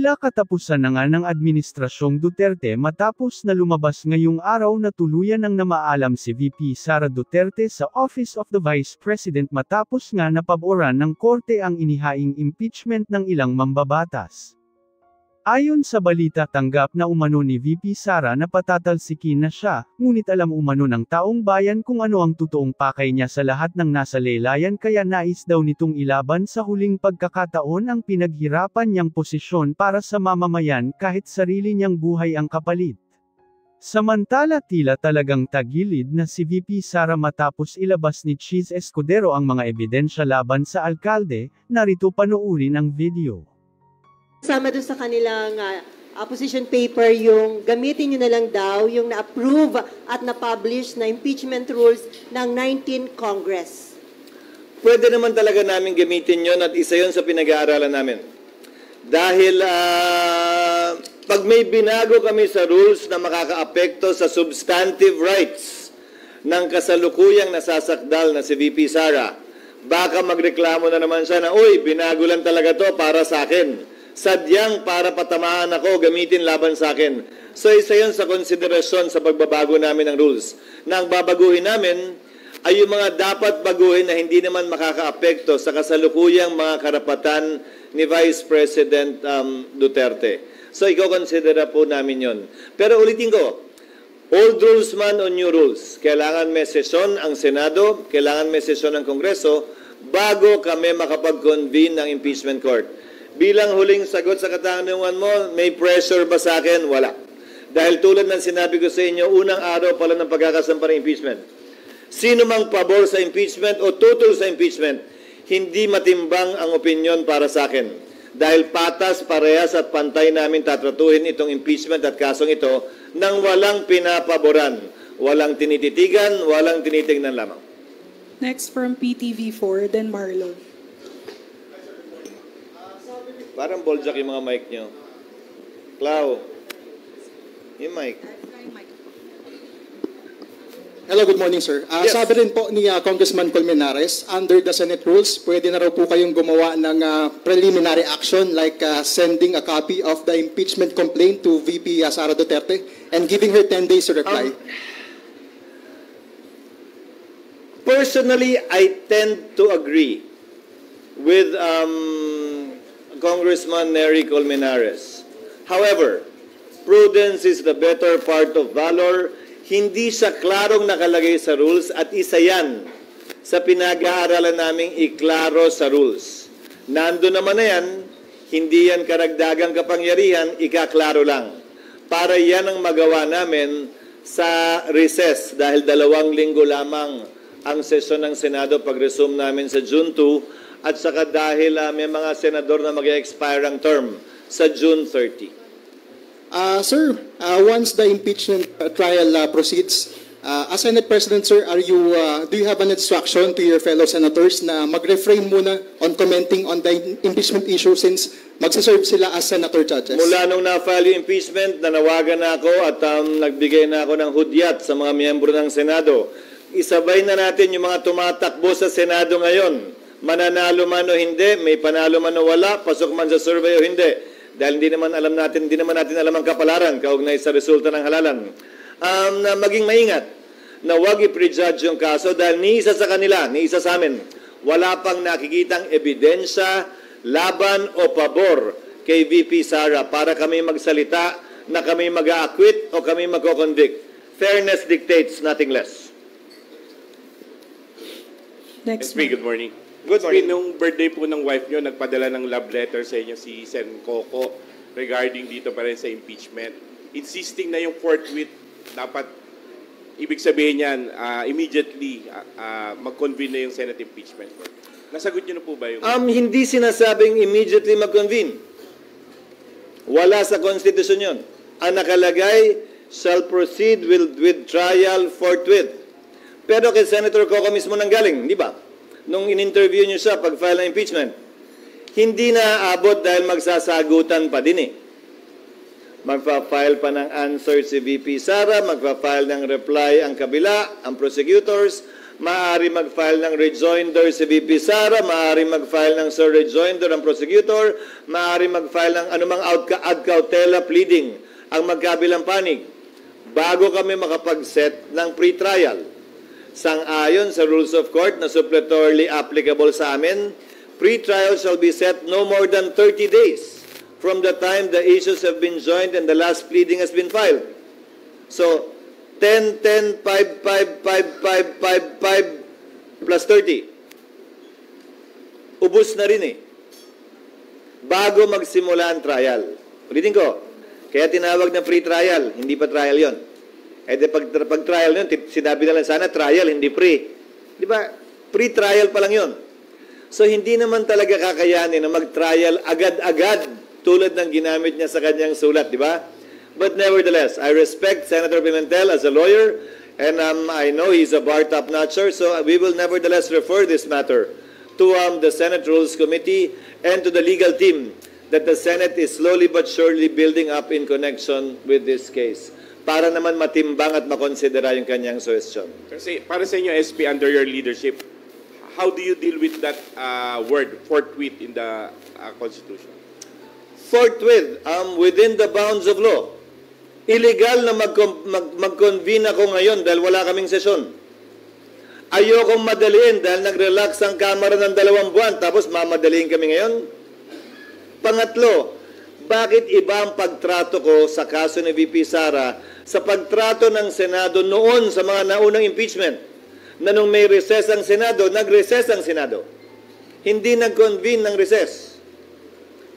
Tila katapusan na nga ng Administrasyong Duterte matapos na lumabas ngayong araw na tuluyan ng namaalam si VP Sara Duterte sa Office of the Vice President matapos nga napaboran ng korte ang inihaing impeachment ng ilang mambabatas. Ayon sa balita tanggap na umano ni VP Sara na patatalsikin na siya, ngunit alam umano ng taong bayan kung ano ang totoong pakay niya sa lahat ng nasa laylayan kaya nais daw nitong ilaban sa huling pagkakataon ang pinaghirapan niyang posisyon para sa mamamayan kahit sarili niyang buhay ang kapalit. Samantala tila talagang tagilid na si VP Sara matapos ilabas ni Cheese Escudero ang mga ebidensya laban sa alkalde, narito panoorin ang video. Sama doon sa kanilang position paper yung gamitin nyo na lang daw yung na-approve at na-publish na impeachment rules ng 19th Congress. Pwede naman talaga namin gamitin yon at isa yon sa pinag-aaralan namin. Dahil pag may binago kami sa rules na makakaapekto sa substantive rights ng kasalukuyang nasasakdal na si VP Sara, baka magreklamo na naman siya na, uy, binago lang talaga to para sa akin. Sadyang para patamaan ako, gamitin laban sa akin. So isa yun sa konsiderasyon sa pagbabago namin ng rules. Na ang babaguhin namin ay yung mga dapat baguhin na hindi naman makakaapekto sa kasalukuyang mga karapatan ni Vice President Duterte. So i-considera po namin yon. Pero ulitin ko, old rules man o new rules, kailangan may sesyon ang Senado, kailangan may sesyon ang Kongreso bago kami makapag-convene ng impeachment court. Bilang huling sagot sa katanungan mo, may pressure ba sa akin? Wala. Dahil tulad ng sinabi ko sa inyo, unang araw pala ng pagkakasampa ng impeachment. Sino mang pabor sa impeachment o tutol sa impeachment, hindi matimbang ang opinion para sa akin. Dahil patas, parehas at pantay namin tatratuhin itong impeachment at kasong ito nang walang pinapaboran, walang tinititigan, walang tinitignan lamang. Next from PTV4, then Marlon. Parang boljak yung mga mic nyo. Clau, yung mic. Hello, good morning, sir. Yes. Sabi rin po ni Congressman Colmenares, under the Senate rules, pwede na raw po kayong gumawa ng preliminary action like sending a copy of the impeachment complaint to VP Sara Duterte and giving her 10 days to reply. Personally, I tend to agree with Congressman Nery Colmenares. However, prudence is the better part of valor. Hindi siya klarong nakalagay sa rules at isa yan sa pinag-aaralan naming iklaro sa rules. Nando naman na yan, hindi yan karagdagang kapangyarihan, ikaklaro lang. Para yan ang magawa namin sa recess dahil 2 linggo lamang ang sesyon ng Senado pag-resume namin sa June 2 at saka dahil may mga senador na mag-expire ang term sa June 30. Sir, once the impeachment trial proceeds, as Senate President, sir, do you have an instruction to your fellow senators na mag-refrain muna on commenting on the impeachment issue since magsaserve sila as senator judges? Mula nung na-file yung impeachment, nanawagan na ako at nagbigay na ako ng hudyat sa mga miyembro ng Senado. Isabay na natin yung mga tumatakbo sa Senado ngayon. Mananalo man o hindi, may panalo man o wala, pasok man sa survey o hindi. Dahil hindi naman natin alam ang kapalaran kaugnay sa resulta ng halalan. Na maging maingat na huwag i-prejudge yung kaso dahil ni isa sa kanila, ni isa sa amin, wala pang nakikitang ebidensya, laban o pabor kay VP Sara para kami magsalita na kami mag-a-acquit o kami mag-convict. Fairness dictates, nothing less. Next. Good morning. Good morning. Nung birthday po ng wife nyo, nagpadala ng love letter sa inyo si Sen Coco regarding dito pa rin sa impeachment. Insisting na yung forthwith, dapat, ibig sabihin yan, immediately mag-convene na yung Senate impeachment court. Nasagot nyo na po ba yung... Hindi sinasabing immediately mag-convene. Wala sa Constitution yun. Ang nakalagay, shall proceed with trial forthwith. Pero kay Senator Coco mismo nanggaling, di ba? Nung in-interview niyo siya pag-file ng impeachment, hindi na abot dahil magsasagutan pa din eh. Magpa-file pa ng answer si VP Sara, magpa-file ng reply ang kabila, ang prosecutors, maaari mag-file ng rejoinder si VP Sara, maaari mag-file ng sir rejoinder ang prosecutor, maaari mag-file ng anumang ad cautela pleading ang magkabilang panig bago kami makapag-set ng pre-trial. Sang-ayon sa rules of court na suppletorily applicable sa amin, pre-trial shall be set no more than 30 days from the time the issues have been joined and the last pleading has been filed. So, 10, 10, 5, 5, 5, 5, 5, 5, plus 30. Ubus na rin eh. Bago magsimula ang trial. Ulitin ko, kaya tinawag na free trial, hindi pa trial yon. Eh pag trial yun, sinabi na lang sana trial, hindi free. Di ba? Pre-trial pa lang yon. So hindi naman talaga kakayanin na mag-trial agad-agad tulad ng ginamit niya sa kanyang sulat, di ba? But nevertheless, I respect Senator Pimentel as a lawyer, and I know he's a bar top-notcher, so we will nevertheless refer this matter to the Senate Rules Committee and to the legal team that the Senate is slowly but surely building up in connection with this case para naman matimbang at makonsidera yung kanyang suggestion. Kasi para sa inyo, SP, under your leadership, how do you deal with that word, forthwith, in the Constitution? Forthwith, within the bounds of law. Illegal na mag-convene ako ngayon dahil wala kaming sesyon. Ayokong madaliin dahil nag-relax ang Kamara ng 2 buwan tapos mamadaliin kami ngayon. Pangatlo, bakit iba ang pagtrato ko sa kaso ni VP Sara sa pagtrato ng Senado noon sa mga naunang impeachment? Na nung may recess ang Senado, nag-recess ang Senado. Hindi nag-convene ng recess.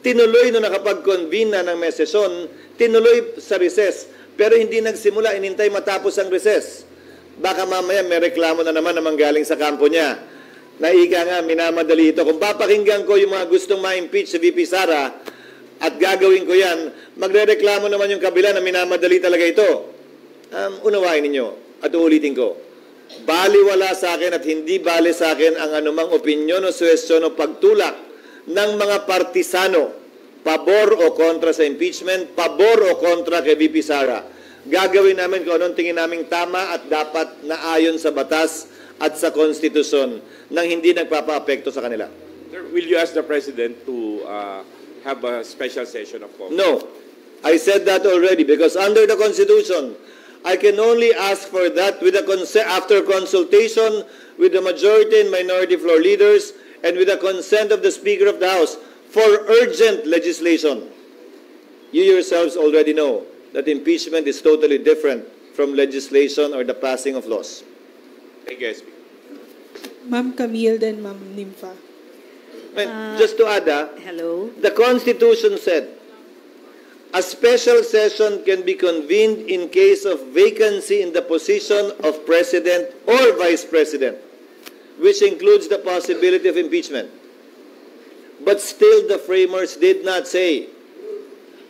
Tinuloy nung nakapag-convene na ng may sesyon, tinuloy sa recess, pero hindi nagsimula, inintay matapos ang recess. Baka mamaya may reklamo na naman manggaling sa kampo niya. Naika nga, minamadali ito. Kung papakinggan ko yung mga gustong ma-impeach si VP Sara at gagawin ko yan, magre-reklamo naman yung kabila na minamadali talaga ito. Unawain ninyo at uulitin ko. Baliwala sa akin at hindi bali sa akin ang anumang opinyon o suwestyon o pagtulak ng mga partisano, pabor o kontra sa impeachment, pabor o kontra kay VP Sara. Gagawin namin kung anong tingin naming tama at dapat na ayon sa batas at sa konstitusyon nang hindi nagpapa-apekto sa kanila. Sir, will you ask the President to have a special session of Congress? No. I said that already because under the Constitution, I can only ask for that with after consultation with the majority and minority floor leaders and with the consent of the Speaker of the House for urgent legislation. You yourselves already know that impeachment is totally different from legislation or the passing of laws. Thank you, SP. Ma'am Camille, then Ma'am Nympha. Just to add, Hello. the Constitution said, a special session can be convened in case of vacancy in the position of President or Vice President, which includes the possibility of impeachment. But still, the framers did not say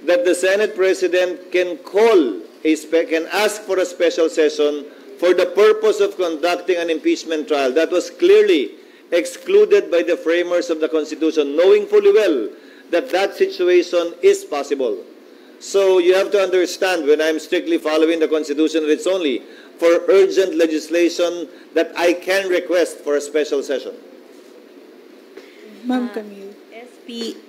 that the Senate President can can ask for a special session for the purpose of conducting an impeachment trial. That was clearly excluded by the framers of the Constitution, knowing fully well that that situation is possible. So you have to understand, when I'm strictly following the Constitution, it's only for urgent legislation that I can request for a special session. Ma'am Camille. SP,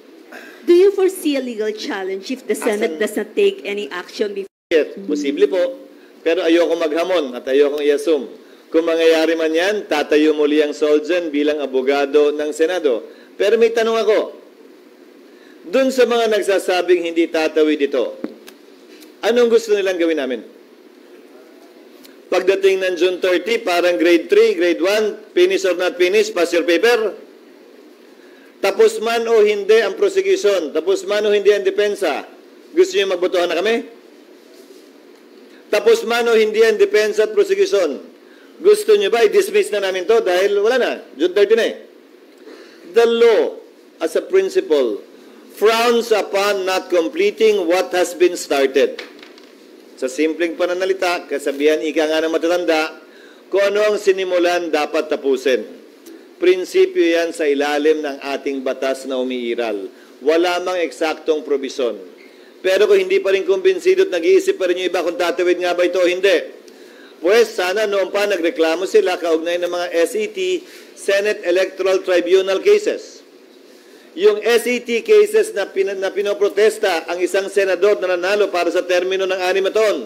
do you foresee a legal challenge if the Senate does not take any action before? Yes, posible po. Pero ayoko maghamon at ayoko i-assume. Kung mangyayari man yan, tatayo muli ang Solgen bilang abogado ng Senado. Pero may tanong ako. Doon sa mga nagsasabing hindi tatawid ito, anong gusto nilang gawin namin? Pagdating ng June 30, parang grade 3, grade 1, finish or not finish, pass your paper. Tapos man o hindi ang prosecution, tapos man o hindi ang depensa, gusto niyo magbotohan na kami? Tapos man o hindi ang depensa at prosecution, gusto niyo ba i-dismiss na namin to dahil wala na, June 30 na eh. The law, as a principle, frowns upon not completing what has been started. Sa simpleng pananalita, kasabihan ika nga ng matatanda, kung ano ang sinimulan dapat tapusin. Prinsipyo yan sa ilalim ng ating batas na umiiral. Wala mang eksaktong probisyon. Pero kung hindi pa rin kumbinsido at nag-iisip pa rin yung iba kung tatawid nga ba ito o hindi, Pues sana noon pa nagreklamo sila kaugnay ng mga SET, Senate Electoral Tribunal cases. Yung SET cases na pinoprotesta ang isang senador na nanalo para sa termino ng 6 na taon.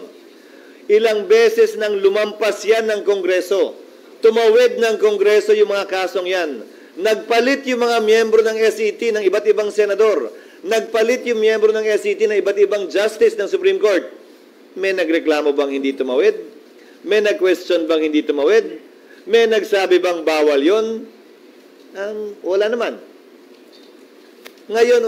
Ilang beses nang lumampas yan ng Kongreso. Tumawid ng Kongreso yung mga kasong yan. Nagpalit yung mga miyembro ng SET ng iba't ibang senador. Nagpalit yung miyembro ng SET ng iba't ibang justice ng Supreme Court. May nagreklamo bang hindi tumawid? May nag-question bang hindi tumawid? May nagsabi bang bawal yun? Wala naman. Ngayon,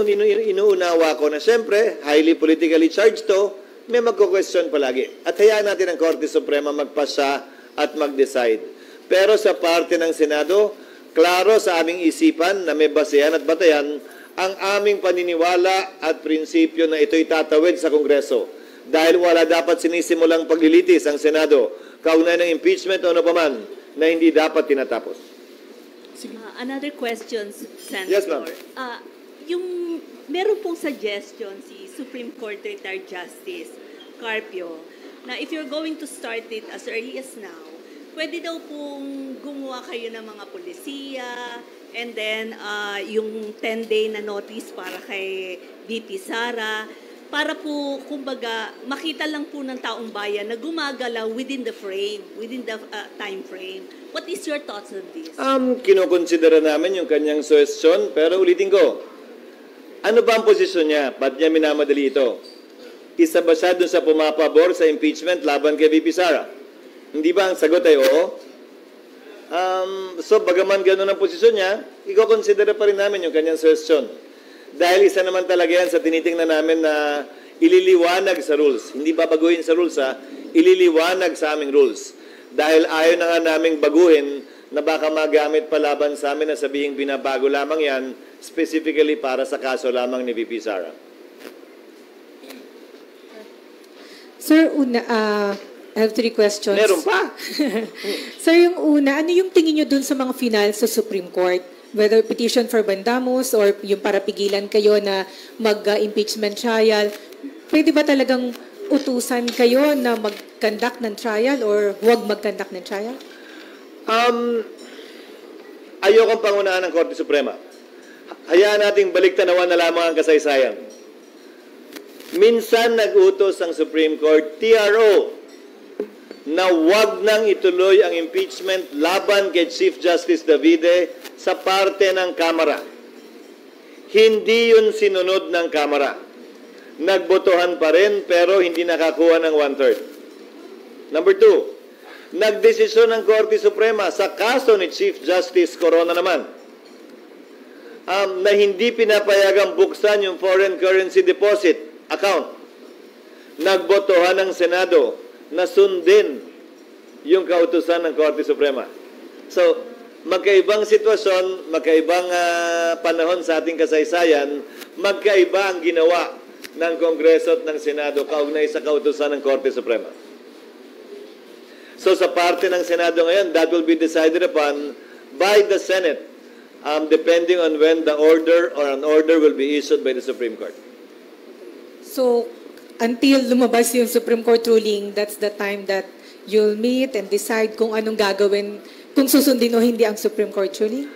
inuunawa ko na siyempre, highly politically charged to, may magko-question palagi. At hayaan natin ang Korte Suprema magpasa at mag-decide. Pero sa parte ng Senado, klaro sa aming isipan na may basehan at batayan ang aming paniniwala at prinsipyo na ito'y tatawid sa Kongreso. Dahil wala dapat sinisimulang paglilitis ang Senado kaugnay ng impeachment o ano paman na hindi dapat tinatapos. Another question, Senator. Yes, ma'am. Meron pong suggestion si Supreme Court Retired Justice Carpio na if you're going to start it as early as now, pwede daw pong gumawa kayo ng mga polisiya and then yung 10-day na notice para kay VP Sara para po, kumbaga, makita lang po ng taong bayan na gumagalaw within the frame, within the time frame. What is your thoughts on this? Kinokonsidera namin yung kanyang suggestion, pero ulitin ko, ano ba ang posisyon niya? Ba't niya minamadali ito? Isa ba siya dun sa pumapabor sa impeachment laban kay VP Sara? Hindi ba ang sagot ay oo? So, bagaman gano'n ang posisyon niya, iko-consider pa rin namin yung kanyang suggestion. Dahil isa naman talaga yan sa tinitingnan namin na ililiwanag sa rules. Hindi babaguhin sa rules, ililiwanag sa aming rules. Dahil ayaw na nga naming baguhin na baka magamit pa laban sa amin na sabihing binabago lamang yan specifically para sa kaso lamang ni VP Sara. Sir, I have 3 questions. Meron pa? Sir, yung una, ano yung tingin nyo dun sa mga final sa Supreme Court? Whether petition for mandamus or yung para pigilan kayo na mag-impeachment trial, pwede ba talagang utusan kayo na mag-conduct ng trial or huwag mag-conduct ng trial? Ayokong pangunahan ng Korte Suprema. Hayaan nating baliktanawan na lamang ang kasaysayan. Minsan nag-utos ang Supreme Court, TRO, na huwag nang ituloy ang impeachment laban kay Chief Justice Davide sa parte ng Kamara. Hindi yun sinunod ng Kamara. Nagbotohan pa rin pero hindi nakakuha ng 1/3. Number 2, nagdesisyon ng Korte Suprema sa kaso ni Chief Justice Corona naman na hindi pinapayagang buksan yung foreign currency deposit account. Nagbotohan ng Senado na sundin yung kautusan ng Korte Suprema. So, magkaibang sitwasyon, magkaibang panahon sa ating kasaysayan, magkaiba ang ginawa ng Kongreso at ng Senado kaugnay sa kautusan ng Korte Suprema. So, sa parte ng Senado ngayon, that will be decided upon by the Senate, depending on when the order or an order will be issued by the Supreme Court. So, until lumabas yung Supreme Court ruling, that's the time that you'll meet and decide kung anong gagawin, kung susundin o hindi ang Supreme Court ruling?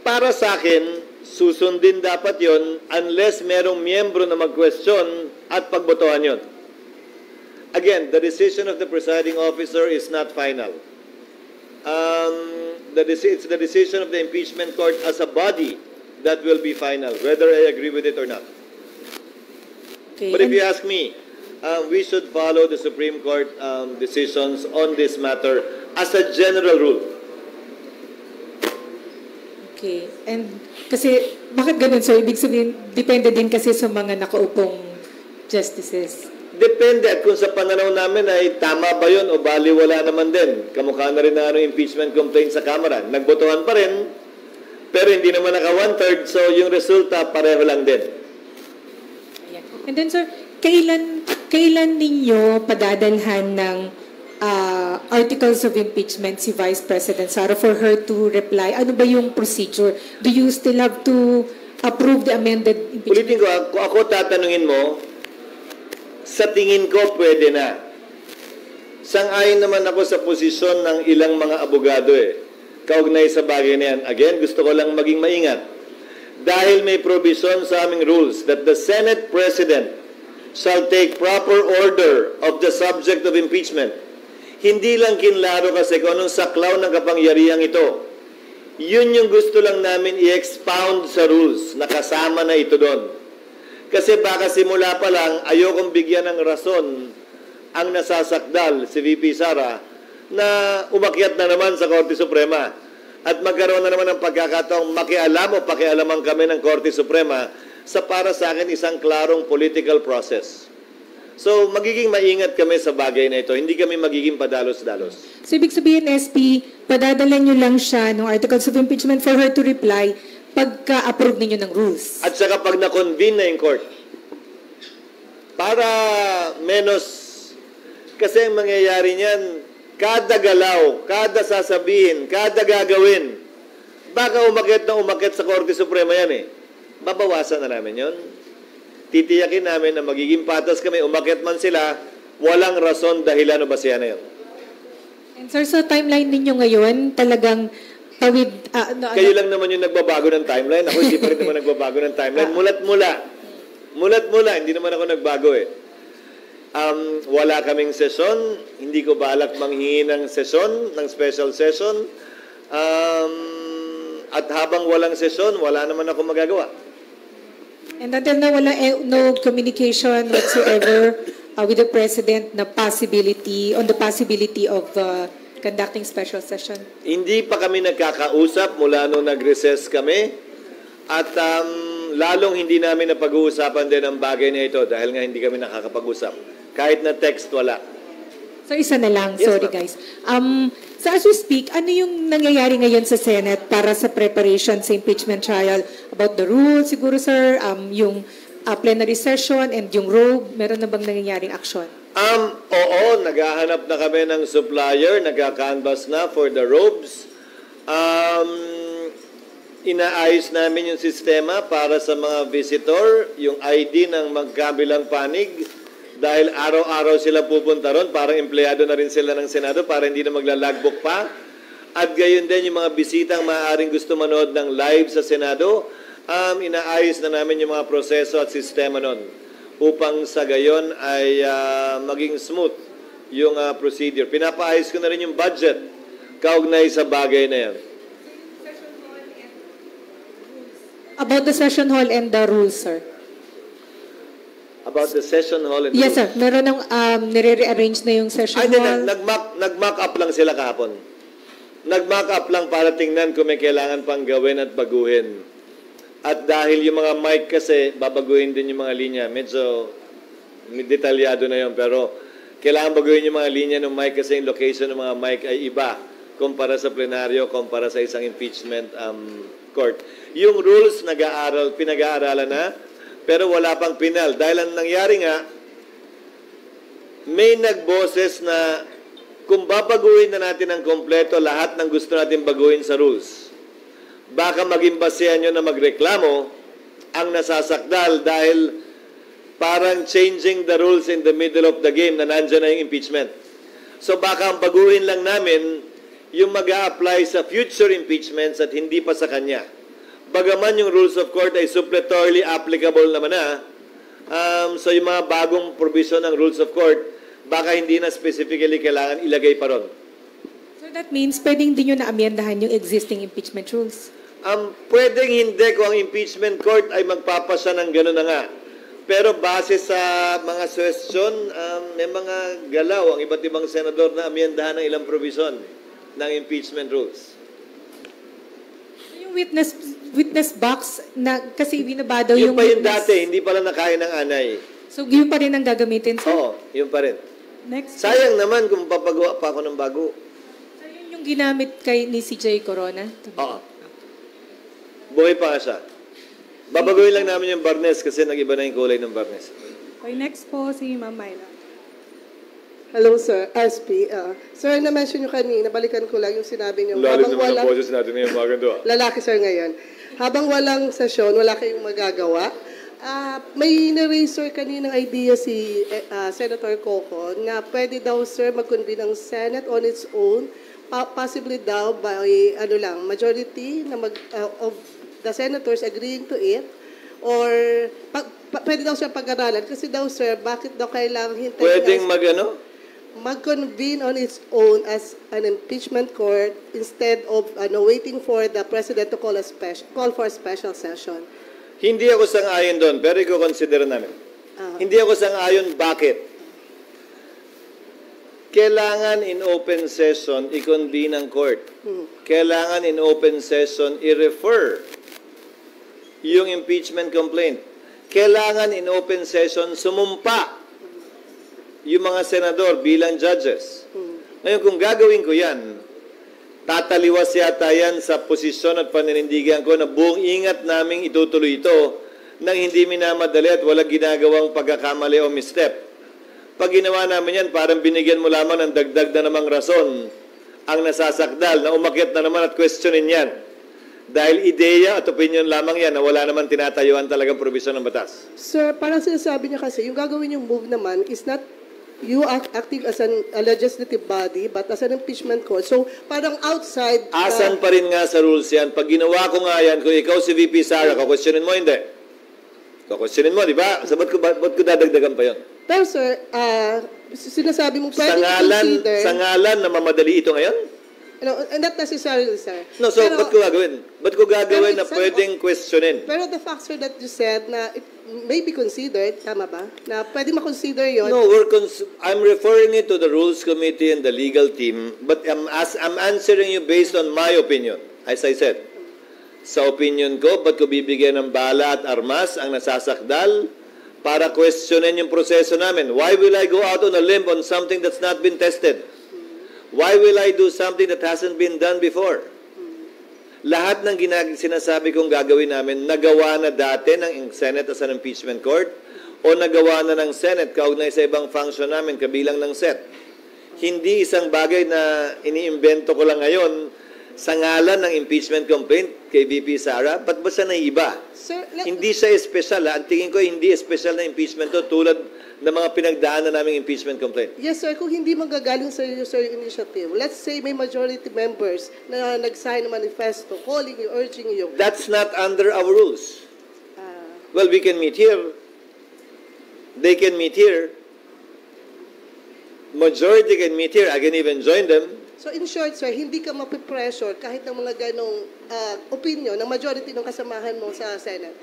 Para sa akin, susundin dapat yon unless merong miyembro na mag-question at pagbotohan yon. Again, the decision of the presiding officer is not final. It's the decision of the impeachment court as a body that will be final, whether I agree with it or not. Okay. But if you ask me, we should follow the Supreme Court decisions on this matter as a general rule. Okay. And kasi, bakit ganun, sir? Ibig sabihin, depende din kasi sa mga nakaupong justices. Depende at kung sa pananaw namin ay tama ba yun o baliwala naman din. Kamukha na rin na impeachment complaint sa Kamara. Nagbotohan pa rin, pero hindi naman naka 1/3, so yung resulta pareho lang din. Ayan. And then, sir, kailan ninyo padadalhan ng articles of impeachment si Vice President Sara for her to reply? Ano ba yung procedure? Do you still have to approve the amended impeachment? Ulitin ko, kung ako tatanungin mo, sa tingin ko pwede na. Sang-ayon naman ako sa posisyon ng ilang mga abogado kaugnay sa bagay na yan. Again, gusto ko lang maging maingat. Dahil may provision sa aming rules that the Senate President shall take proper order of the subject of impeachment. Hindi lang kinlaro kasi kung anong saklaw ng kapangyarihang ito. Yun yung gusto lang namin i-expound sa rules, nakasama na ito doon. Kasi baka simula pa lang, ayokong bigyan ng rason ang nasasakdal si VP Sara na umakyat na naman sa Korte Suprema at magkaroon na naman ng pagkakataong makialam o pakialaman kami ng Korte Suprema sa para sa akin isang klarong political process. So, magiging maingat kami sa bagay na ito. Hindi kami magiging padalos-dalos. So, ibig sabihin, SP, padadala nyo lang siya ng articles of impeachment for her to reply pagka-approve ninyo ng rules. At saka pag na-convene na yung court, para menos. Kasi ang mangyayari niyan, kada galaw, kada sasabihin, kada gagawin, baka umakyat na umakyat sa Korte Suprema yan Babawasan na namin yon. Titiyakin namin na magiging patas kami, umakyat man sila, walang rason, dahilan o basihan na yun. And sir, sa timeline ninyo ngayon, talagang tawid... Kayo lang naman yung nagbabago ng timeline. Ako hindi pa rin naman nagbabago ng timeline. Mulat-mula, hindi naman ako nagbago wala kaming sesyon, hindi ko balak manghingi ng sesyon, ng special session. At habang walang sesyon, wala naman ako magagawa. And until now, wala no communication whatsoever with the President on the possibility of conducting special session? Hindi pa kami nagkakausap mula nung nag-recess kami at lalong hindi namin napag-uusapan din ang bagay na ito dahil nga hindi kami nakakapag-usap. Kahit na text, wala. So isa na lang, Yes, sorry guys. So as we speak, ano yung nangyayari ngayon sa Senate para sa preparation sa impeachment trial? About the rules siguro sir, yung plenary session and yung robe, meron na bang nangyayaring action? Oo, naghahanap na kami ng supplier, nagka-canvas na for the robes. Inaayos namin yung sistema para sa mga visitor, yung ID ng magkabilang panig. Dahil araw-araw sila pupunta ron, parang empleyado na rin sila ng Senado para hindi na magla-logbook pa. At gayon din yung mga bisitang maaaring gusto manood ng live sa Senado, inaayos na namin yung mga proseso at sistema nun upang sa gayon ay maging smooth yung procedure. Pinapaayos ko na rin yung budget kaugnay sa bagay na yan. About the session hall and the rules, sir. About the session hall and Yes, sir. Meron ng nire-rearrange na yung session hall. Nag-mock up lang sila kahapon. Nag-mock up lang para tingnan kung may kailangan pang gawin at baguhin. At dahil yung mga mic kasi, babaguhin din yung mga linya. Medyo detalyado na yun. Pero kailangan baguhin yung mga linya ng mic kasi yung location ng mga mic ay iba kumpara sa plenaryo, kumpara sa isang impeachment court. Yung rules, pinag-aaralan na. Pero wala pang pinal. Dahil ang nangyari nga, may nagboses na kung babaguhin na natin ng kompleto lahat ng gusto natin baguhin sa rules, baka maging basehan nyo na magreklamo ang nasasakdal dahil parang changing the rules in the middle of the game na nandyan na yung impeachment. So baka ang baguhin lang namin yung mag-a-apply sa future impeachments at hindi pa sa kanya. Bagaman yung rules of court ay suppletorily applicable naman so yung mga bagong provision ng rules of court, baka hindi na specifically kailangan ilagay pa ron. So that means pwedeng din nyo na-amyendahan yung existing impeachment rules? Pwedeng hindi kung ang impeachment court ay magpapasya ng gano'n na nga. Pero base sa mga suggestion, may mga galaw ang iba't ibang senador na amyendahan ng ilang provision ng impeachment rules. Yung witness box na kasi binaba daw yung pa yung witness. dati, hindi pala nakain ng anay. So yun pa rin ang gagamitin, sir? Oo, yun pa rin. Next. Sayang naman kung papagawa pa ako ng bago. So yun yung ginamit ni CJ Corona? Oo. Buhay pa nga siya. Babaguhin lang namin yung barnes kasi nag-iba na yung kulay ng barnes. Okay, next po si Ma'am Myla. Hello, sir. SP. Sir, na-mention nyo kanina, balikan ko lang yung sinabi nyo. Lalim naman ang boses natin ngayon, mga ganito. Lalaki, sir, ngayon. Habang walang sesyon, wala kayong magagawa. May na-raise, sir, kaninang idea si Senator Coco na pwede daw, sir, mag-convene ang Senate on its own, possibly daw by majority of the senators agreeing to it, or pwede daw siya pag-aralan. Kasi daw, sir, bakit daw kailangan hintayin Pwedeng mag-convene on its own as an impeachment court instead of waiting for the President to call for a special session. Hindi ako sang-ayon doon, pero i-consider namin. Hindi ako sang-ayon, bakit? Kailangan in open session, i-convene ang court. Kailangan in open session, i-refer yung impeachment complaint. Kailangan in open session, sumumpa yung mga senador bilang judges. Ngayon, kung gagawin ko yan, tataliwas yata yan sa posisyon at paninindigan ko na buong ingat naming itutuloy ito nang hindi minamadali at walang ginagawang pagkakamali o misstep. Pag ginawa namin yan, parang binigyan mo lamang ng dagdag na namang rason ang nasasakdal na umakyat na naman at questionin yan. Dahil ideya at opinion lamang yan na wala naman tinatayuan talagang probisyon ng batas. Sir, parang sinasabi niya kasi, yung gagawin yung move naman is not you acting as a legislative body, but as an impeachment court. So, parang outside... Asan pa rin nga sa rules yan? Pag ginawa ko nga yan, kung ikaw si VP Sara, kakwestiyonin mo, hindi. Kakwestiyonin mo, di ba? So, ba't ko dadagdagan pa yun? Pero sir, sinasabi mo, pwede consider... Sa ngalan na mamadali ito ngayon? No, not necessarily, sir. No, so, ba't ko gagawin? Ba't ko gagawin na pwedeng questionin? Pero the fact, sir, that you said na it may be considered, tama ba? Na pwede makonsider yun. No, I'm referring it to the Rules Committee and the legal team, but I'm answering you based on my opinion. As I said, sa opinion ko, ba't ko bibigyan ng bala at armas ang nasasakdal para questionin yung proseso namin? Why will I go out on a limb on something that's not been tested? Why will I do something that hasn't been done before? Lahat ng sinasabi kong gagawin namin, nagawa na dati ng Senate as an impeachment court o nagawa na ng Senate kaugnay sa ibang function namin kabilang ng SET. Hindi isang bagay na iniimbento ko lang ngayon sa ngalan ng impeachment complaint kay VP Sara. Ba't ba siya naiba? Sir, hindi siya espesyal. Ang tingin ko hindi espesyal na impeachment to tulad ng mga pinagdaanan naming impeachment complaint. Yes, sir. Kung hindi manggagaling sa user initiative, let's say may majority members na nag-sign ng manifesto, calling you, urging you. That's not under our rules. Well, we can meet here. They can meet here. Majority can meet here. I can even join them. So in short, sir, hindi ka mapipressure kahit ng mga ganong opinion ng majority ng kasamahan mo sa Senate?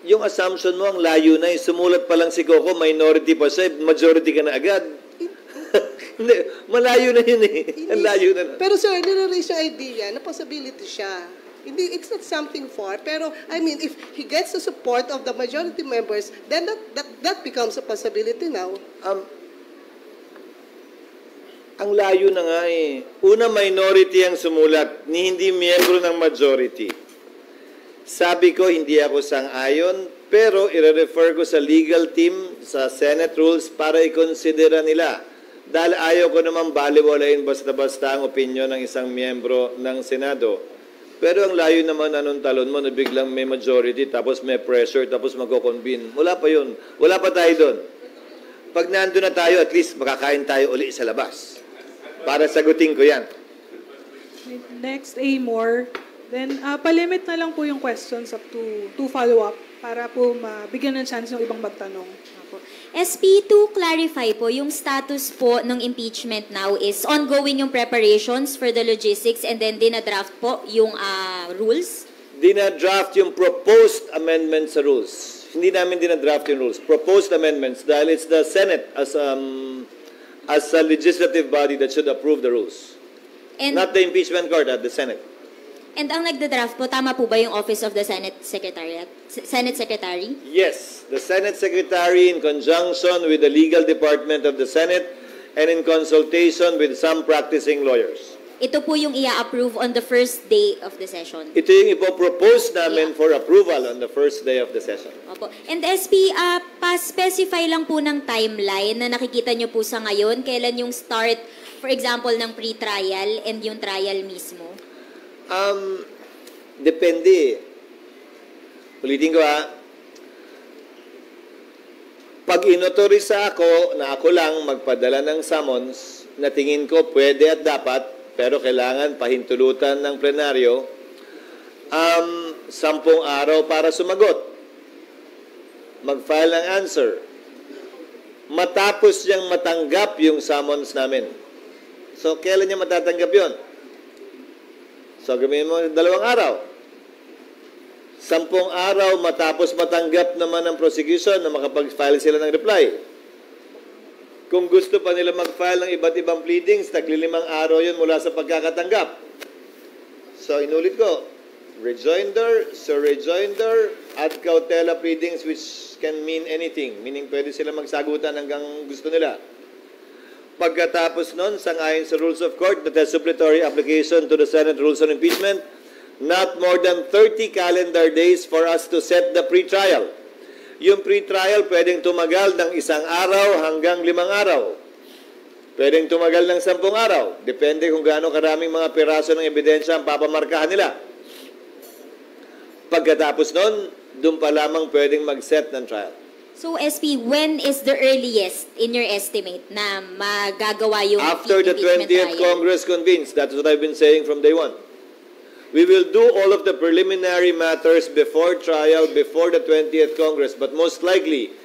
Yung assumption mo, ang layo na, sumulat pa lang si Coco, minority pa siya, majority ka na agad. Hindi, malayo na yun eh. Ang layo na. Pero sir, nire-raise yung idea na possibility siya. Hindi, it's not something far. Pero, I mean, if he gets the support of the majority members, then that becomes a possibility now. Ang layo na nga eh. Una, minority ang sumulat, ni hindi miyembro ng majority. Sabi ko, hindi ako sang-ayon, pero i-refer ko sa legal team, sa Senate rules, para i-considera nila. Dahil ayaw ko naman baliwalain basta-basta ang opinion ng isang miyembro ng Senado. Pero ang layo naman anong talon mo na biglang may majority, tapos may pressure, tapos magko-convene. Wala pa yun. Wala pa tayo doon. Pag nandun na tayo, at least makakain tayo uli sa labas. Para sagutin ko yan. Next, Amor. Then, palimit na lang po yung questions up to follow-up para po mabigyan ng chance ng ibang magtanong. SP, to clarify po, yung status po ng impeachment now is ongoing yung preparations for the logistics and then dinadraft po yung rules? Dinadraft yung proposed amendments sa rules. Hindi namin dinadraft yung rules. Proposed amendments dahil it's the Senate as a legislative body that should approve the rules. And not the impeachment court, the Senate. And ang nagda-draft po, tama po ba yung Office of the Senate Secretariat? Senate Secretary? Yes, the Senate Secretary in conjunction with the legal department of the Senate and in consultation with some practicing lawyers. Ito po yung i-approve on the first day of the session? Ito yung ipopropose namin for approval on the first day of the session. Opo. And SP, pa-specify lang po ng timeline na nakikita nyo po sa ngayon, kailan yung start, for example, ng pre-trial and yung trial mismo? Depende. Ulitin ko pag inotorisa ako na ako lang magpadala ng summons na tingin ko pwede at dapat, pero kailangan pahintulutan ng plenaryo, 10 araw para sumagot. Mag-file ng answer. Matapos niyang matanggap yung summons namin. So, kailan niya matatanggap yon? So, gawin mo 2 araw. 10 araw matapos matanggap naman ng prosecution na makapag-file sila ng reply. Kung gusto pa nila mag-file ng iba't ibang pleadings, tagli-5 araw yun mula sa pagkakatanggap. So, inulit ko, rejoinder, surrejoinder, ad cautela pleadings which can mean anything. Meaning, pwede sila magsagutan hanggang gusto nila. Pagkatapos nun, sangayon sa Rules of Court, that has supplementary application to the Senate Rules on Impeachment, not more than 30 calendar days for us to set the pre-trial. Yung pre-trial pwedeng tumagal ng 1 araw hanggang 5 araw. Pwedeng tumagal ng 10 araw. Depende kung gaano karaming mga piraso ng ebidensya ang papamarkahan nila. Pagkatapos nun, doon pa lamang pwedeng mag-set ng trial. So, SP, when is the earliest, in your estimate, na magagawa yung after the impeachment 20th trial? Congress convenes. That's what I've been saying from day one. We will do all of the preliminary matters before trial, before the 20th Congress. But most likely,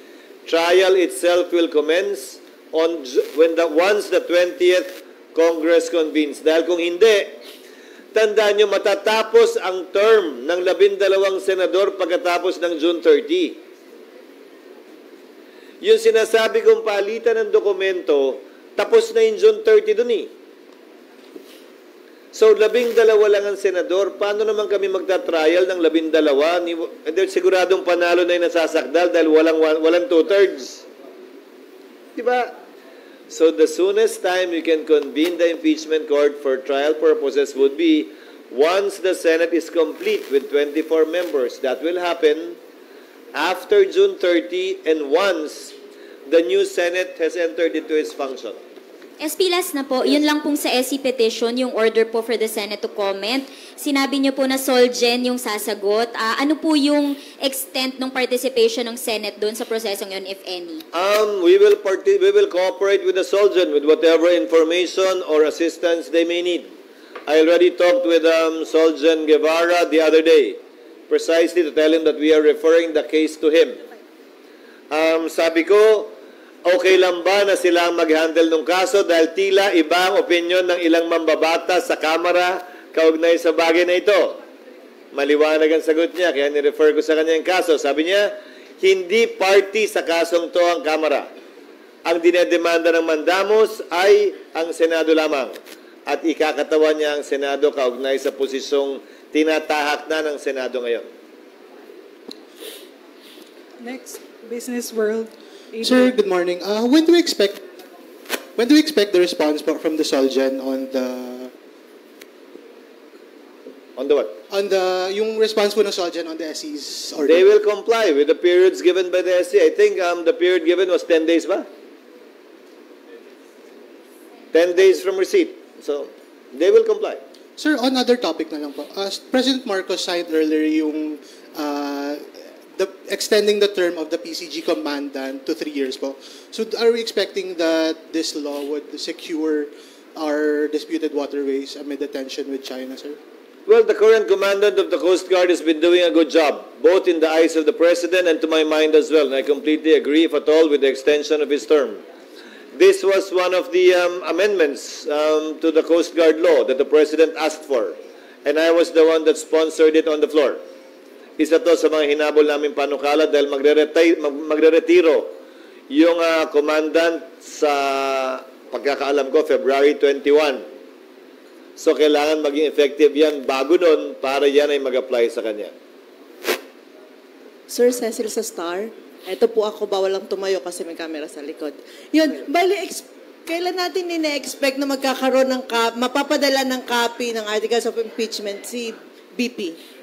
trial itself will commence once the 20th Congress convenes. Dahil kung hindi, tandaan nyo, matatapos ang term ng 12 senador pagkatapos ng June 30. Yung sinasabi kong palitan ng dokumento, tapos na yung June 30 dun eh. So, 12 lang ang senador. Paano naman kami magta-trial ng 12? Siguradong panalo na yung nasasakdal dahil walang 2/3. Diba? So, the soonest time you can convene the impeachment court for trial purposes would be once the Senate is complete with 24 members. That will happen after June 30 and once the new Senate has entered into its function. SP, last na po, yun lang pong sa SC petition, yung order po for the Senate to comment. Sinabi niyo po na Solgen yung sasagot. Ano po yung extent ng participation ng Senate doon sa prosesong yun, if any? We will cooperate with the Solgen with whatever information or assistance they may need. I already talked with Solgen Guevara the other day, precisely to tell him that we are referring the case to him. Sabi ko, okay lang ba na sila mag-handle ng kaso dahil tila iba ang opinion ng ilang mambabata sa Kamara kaugnay sa bagay na ito? Maliwanag ang sagot niya, kaya ni-refer ko sa kanya yung kaso. Sabi niya, hindi party sa kasong to ang Kamara. Ang dinedemanda ng mandamos ay ang Senado lamang. At ikakatawan niya ang Senado kaugnay sa posisyong tinatahak na ng Senado ngayon. Next, Business World. Sir, good morning. When do we expect the response from the Solgen on the what? On yung response po ng Solgen on the SC's order? They will comply with the periods given by the SC. I think the period given was 10 days ba? 10 days from receipt. So, they will comply. Sir, on another topic na lang po. President Marcos signed earlier yung extending the term of the PCG commandant to 3 years po. So are we expecting that this law would secure our disputed waterways amid the tension with China, sir? Well, the current commandant of the Coast Guard has been doing a good job, both in the eyes of the President and to my mind as well. And I completely agree, if at all, with the extension of his term. This was one of the amendments to the Coast Guard law that the President asked for. And I was the one that sponsored it on the floor. Isa to sa mga hinabol namin panukala dahil magre-retiro yung commandant sa pagkakaalam ko, February 21. So, kailangan maging effective yan bago nun para yan ay mag-apply sa kanya. Sir Cecil sa Star, ito po ako, bawal lang tumayo kasi may camera sa likod. Yun, bali, kailan natin nina-expect na magkakaroon ng mapapadala ng copy ng Articles of Impeachment si BP?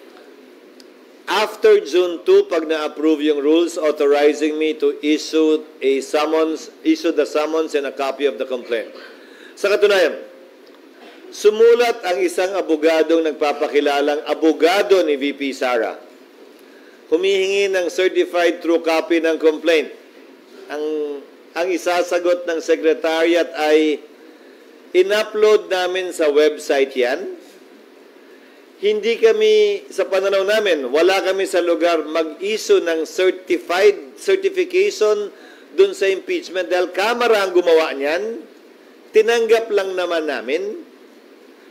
After June 2, pag na-approve yung rules authorizing me to issue the summons and a copy of the complaint. Sa katunayan, sumulat ang isang abogadong nagpapakilalang abogado ni VP Sara. humihingi ng certified true copy ng complaint. Ang isasagot ng secretariat ay in-upload namin sa website yan. Hindi kami, sa pananaw namin, wala kami sa lugar mag-issue ng certification dun sa impeachment dahil Kamara ang gumawa niyan. Tinanggap lang naman namin.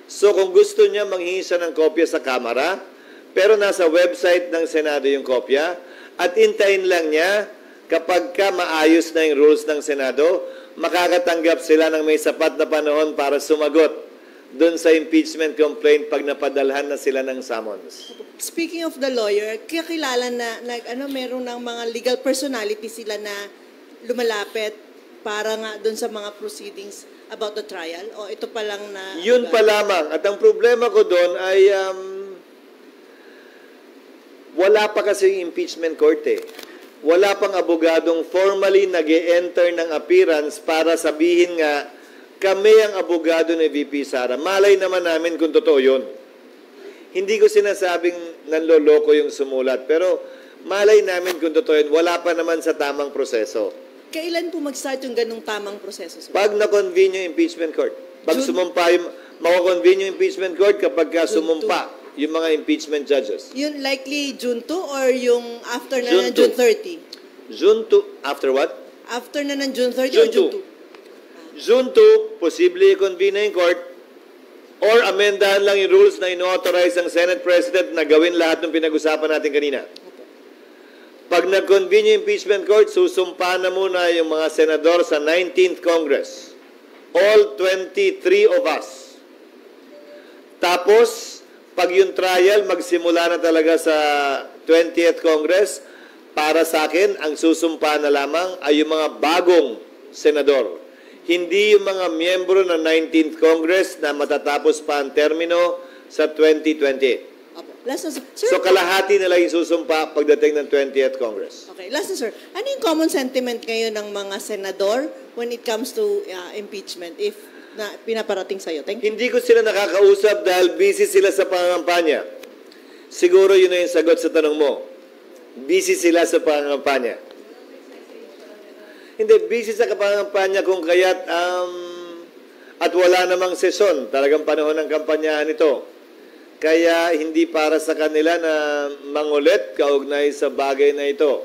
So kung gusto niya, manghingi siya ng kopya sa Kamara, pero nasa website ng Senado yung kopya, at intayin lang niya kapag maayos na yung rules ng Senado, makakatanggap sila ng may sapat na panahon para sumagot doon sa impeachment complaint pag napadalhan na sila ng summons. Speaking of the lawyer, kakilala na meron ng mga legal personality sila na lumalapit para nga doon sa mga proceedings about the trial? O ito pa lang na... Yun pa lamang. At ang problema ko doon ay wala pa kasi yung impeachment court eh. Wala pang abogadong formally nag-e-enter ng appearance para sabihin nga kami ang abogado ni VP Sara. Malay naman namin kung totoo yun. Hindi ko sinasabing nanloloko yung sumulat, pero malay namin kung totoo yun. Wala pa naman sa tamang proseso. Kailan po mag-start yung ganung tamang proseso, sir? Pag na-convene yung impeachment court. Pag sumumpa yung, mako-convene yung impeachment court kapag sumumpa yung mga impeachment judges. Yun likely June 2 or yung after na ng June 30? June 2. After what? After na ng June 30 June or June 2? June 2, posible i-convene na yung court or amendahan lang yung rules na ino-authorize ang Senate President na gawin lahat ng pinag-usapan natin kanina. Pag nag-convene yung impeachment court, susumpa na muna yung mga senador sa 19th Congress. All 23 of us. Tapos, pag yung trial, magsimula na talaga sa 20th Congress, para sa akin, ang susumpa na lamang ay yung mga bagong senador. Hindi yung mga miyembro ng 19th Congress na matatapos pa ang termino sa 2028. Last na, sir. So kalahati nila yung susumpa pagdating ng 20th Congress. Okay, last na, sir. Ano yung common sentiment ngayon ng mga senador when it comes to impeachment if na pinaparating sa'yo? Thank you. Hindi ko sila nakakausap dahil busy sila sa pangangampanya. Siguro yun na yung sagot sa tanong mo. Busy sila sa pangangampanya. Hindi, busy sa pangangampanya kung kaya't at wala namang sesyon. Talagang panahon ng kampanyahan ito. Kaya hindi para sa kanila na mangulit kaugnay sa bagay na ito.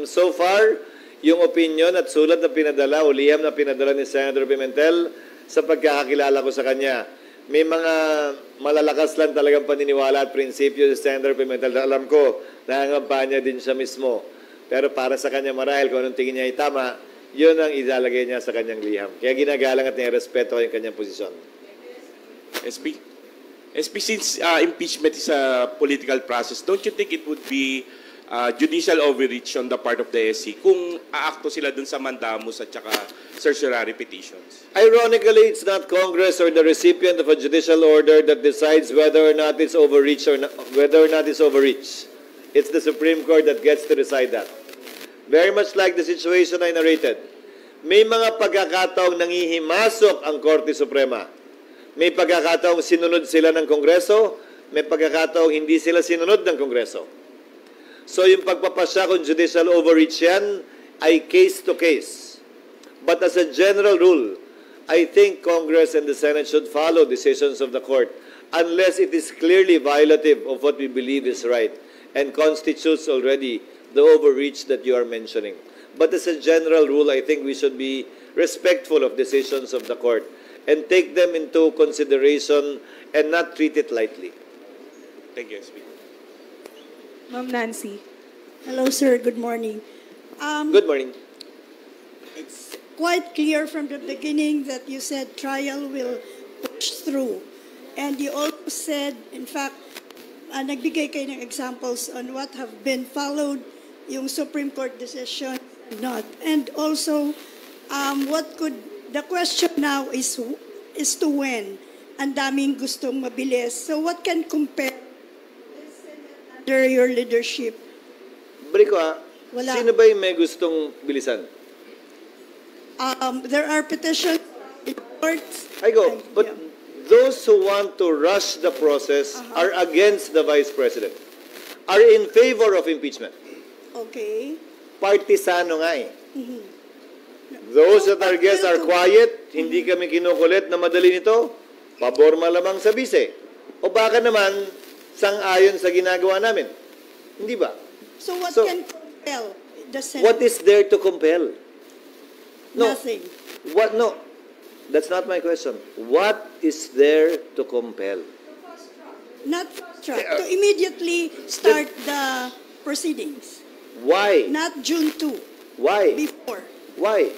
So far, yung opinion at sulat na pinadala o liham na pinadala ni Senator Pimentel sa pagkakakilala ko sa kanya, may mga malalakas lang talagang paniniwala at prinsipyo si Senator Pimentel. Alam ko, nangangampanya din siya mismo. Pero para sa kanya marahil kung anong tingin niya ay tama, yun ang ilalagay niya sa kanyang liham. Kaya ginagalang at nirespeto yung kanyang posisyon. SP, since impeachment is a political process, don't you think it would be judicial overreach on the part of the SC kung aakto sila dun sa mandamus at saka certiorari petitions? Ironically, it's not Congress or the recipient of a judicial order that decides whether or not it's overreach or not, whether or not it's overreach. It's the Supreme Court that gets to decide that. Very much like the situation I narrated. May mga pagkakataong nangihimasok ang Korte Suprema. May pagkakataong sinunod sila ng Kongreso, may pagkakataong hindi sila sinunod ng Kongreso. So yung pagpapasya kung judicial overreach yan ay case to case. But as a general rule, I think Congress and the Senate should follow decisions of the Court unless it is clearly violative of what we believe is right and constitutes already the overreach that you are mentioning. But as a general rule, I think we should be respectful of decisions of the Court and take them into consideration and not treat it lightly. Thank you, SP. Ma'am Nancy. Hello, sir. Good morning. Good morning. It's quite clear from the beginning that you said trial will push through. And you also said, in fact, nagbigay kayo ng examples on what have been followed, yung Supreme Court decision, not. And also, the question now is to when. Ang daming gustong mabilis. So what can compare under your leadership? Briko, Wala. Sino ba yung may gustong bilisan? There are petitions in courts. I go, but those who want to rush the process are against the Vice President. are in favor of impeachment. Okay. Partisano nga eh. Those that are guests are quiet, hindi kami kinukulit na madali nito, pabor malamang sa bise. O baka naman, sang-ayon sa ginagawa namin. Hindi ba? So what So, can compel the Senate? What is there to compel? No. Nothing. What? No. That's not my question. What is there to compel? Not track. To immediately start the proceedings. Why? Not June 2. Why? Before. Why?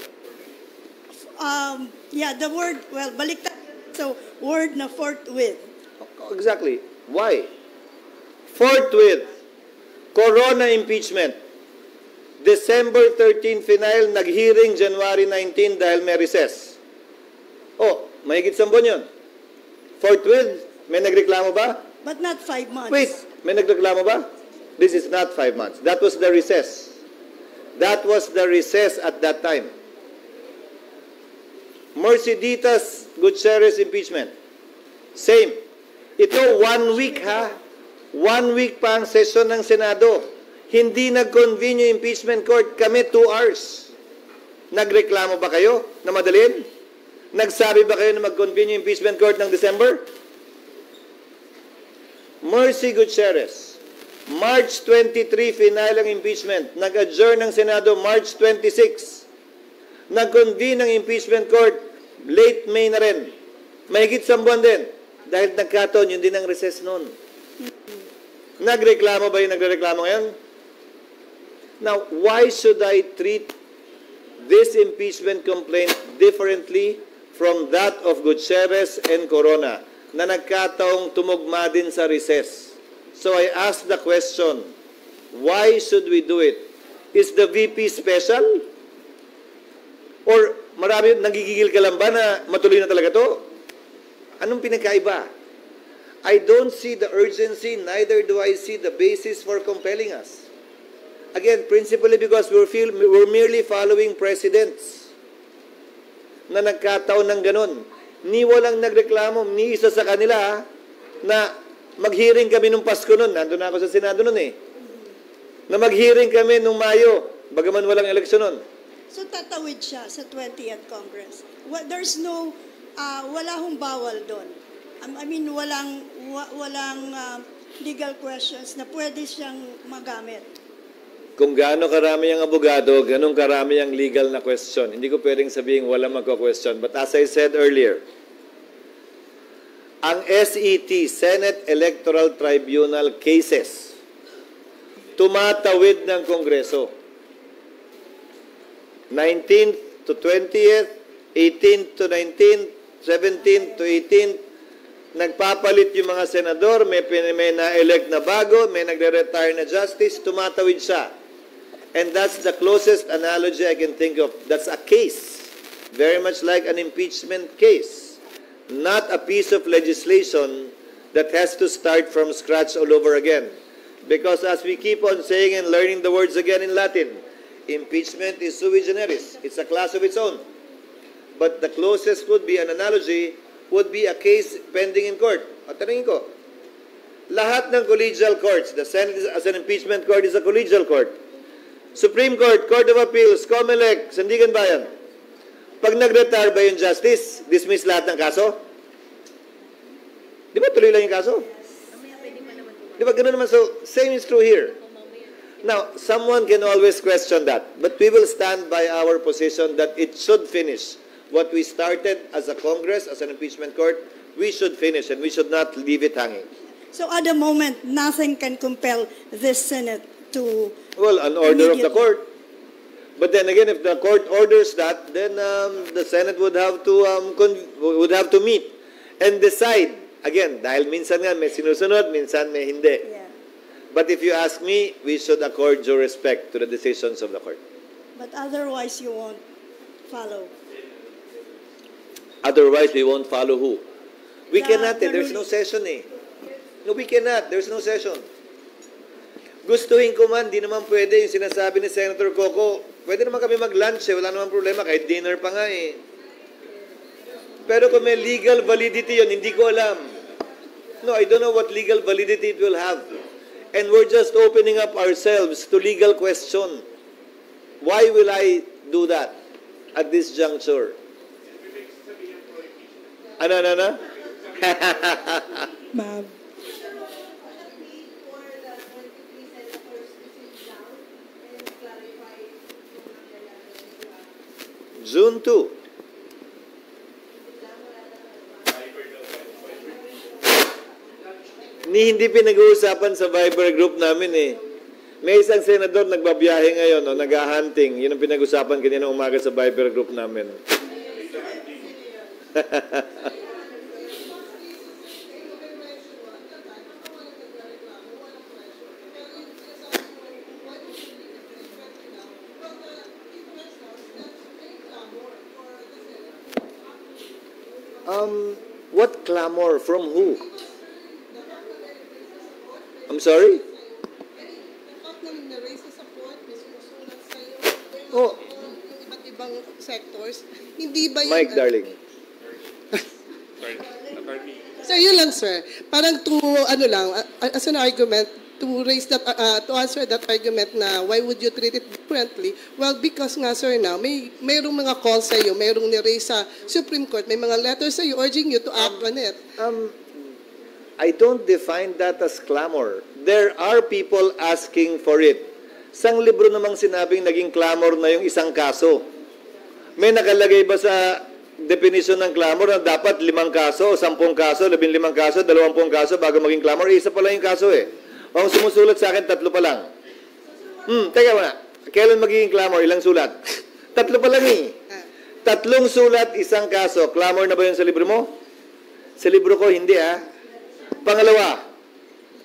Yeah, the word, well, baliktad. So, word na forthwith. Exactly. Why? Forthwith. Corona impeachment. December 13 final, nag-hearing January 19 dahil may recess. Oh, mahigit 10 buwan yun. Forthwith, may nagreklamo ba? But not 5 months. Wait, may nagreklamo ba? This is not 5 months. That was the recess. That was the recess at that time. Merceditas Gutierrez impeachment. Same. Ito, 1 week ha. 1 week pa ang session ng Senado. Hindi nag-convene yung impeachment court. Kami 2 hours. Nagreklamo ba kayo na madalin? Nagsabi ba kayo na mag-convene yung impeachment court ng December? Mercy Gutierrez. March 23, final ang impeachment. Nag-adjourn ng Senado March 26. Nag-convene ang impeachment court late May na rin. Mahigit 10 buwan din. Dahil nagkataon, yun din ang recess noon. Nagreklamo ba yung nagreklamo ngayon? Now, why should I treat this impeachment complaint differently from that of Gutierrez and Corona na nagkataong tumugma din sa recess? So I ask the question, why should we do it? Is the VP special? Or marami, nagigigil ka lang ba na matuloy na talaga to? Anong pinagkaiba? I don't see the urgency, neither do I see the basis for compelling us. Again, principally because we're merely following precedents na nagkataon ng ganun. Ni walang nagreklamo, ni isa sa kanila na mag-hearing kami nung Pasko nun. Nandun ako sa Senado nun eh. Na mag-hearing kami nung Mayo, bagaman walang eleksyon nun. So tatawid siya sa 20th Congress. There's no, wala hong bawal doon. I mean, walang legal questions na pwede siyang magamit. Kung gaano karami ang abogado, ganun karami ang legal na question. Hindi ko pwedeng sabihin walang magko-question. But as I said earlier, ang SET, Senate Electoral Tribunal cases, tumatawid ng Kongreso. 19th to 20th, 18th to 19th, 17th to 18th, nagpapalit yung mga senador, may na-elect na bago, may nagre-retire na justice, tumatawid siya. And that's the closest analogy I can think of. That's a case, very much like an impeachment case, not a piece of legislation that has to start from scratch all over again. Because as we keep on saying and learning the words again in Latin, impeachment is sui generis. It's a class of its own. But the closest would be an analogy, would be a case pending in court. At tanungin ko, lahat ng collegial courts, the Senate as an impeachment court is a collegial court. Supreme Court, Court of Appeals, COMELEC, Sandigan Bayan. Pag nag-retire ba yung justice, dismiss lahat ng kaso? Di ba tuloy lang yung kaso? Di ba ganun naman? So, same is true here. Now, someone can always question that. But we will stand by our position that it should finish. What we started as a Congress, as an impeachment court, we should finish and we should not leave it hanging. So at the moment, nothing can compel this Senate to... Well, an order of the court. But then again, if the court orders that, then the Senate would have to meet and decide. Again, dahil minsan nga may sinusunod, minsan may hindi. Yeah. But if you ask me, we should accord due respect to the decisions of the court. But otherwise, you won't follow. Otherwise, we won't follow who? We The cannot. There's no session eh. No, we cannot. There's no session. Gustuhin ko man, di naman pwede yung sinasabi ni Senator Coco. Pwede naman kami mag-lunch eh. Wala naman problema. Kahit dinner pa nga eh. Pero kung may legal validity yun, hindi ko alam. No, I don't know what legal validity it will have. and we're just opening up ourselves to legal question. Why will I do that at this juncture? Ano? Ma'am. June 2. Hindi pinag-uusapan sa Viber group namin eh. May isang senador nagbabiyahe ngayon, nag-hunting. Yun ang pinag-usapan kanina umaga sa Viber group namin. What clamor? From who? I'm sorry? Oh. Iba't ibang sectors. Hindi ba Mike, darling. Sir, yun lang, sir. Parang to, as an argument, to raise that, to answer that argument na why would you treat it differently? Well, because nga, sir, now, mayroong mga calls sa iyo, mayroong ni-raise sa Supreme Court, may mga letters sa iyo urging you to act on it. I don't define that as clamor. There are people asking for it. Sang libro namang sinabing naging clamor na yung isang kaso. May nakalagay ba sa definition ng clamor na dapat 5 kaso, 10 kaso, 15 kaso, 20 kaso bago maging clamor? Isa pa lang yung kaso eh. Ang sumusulat sa akin, 3 pa lang. Teka muna. Kailan magiging clamor? Ilang sulat? 3 pa lang eh. 3 sulat, isang kaso. Clamor na ba yun sa libro mo? Sa libro ko, hindi Pangalawa,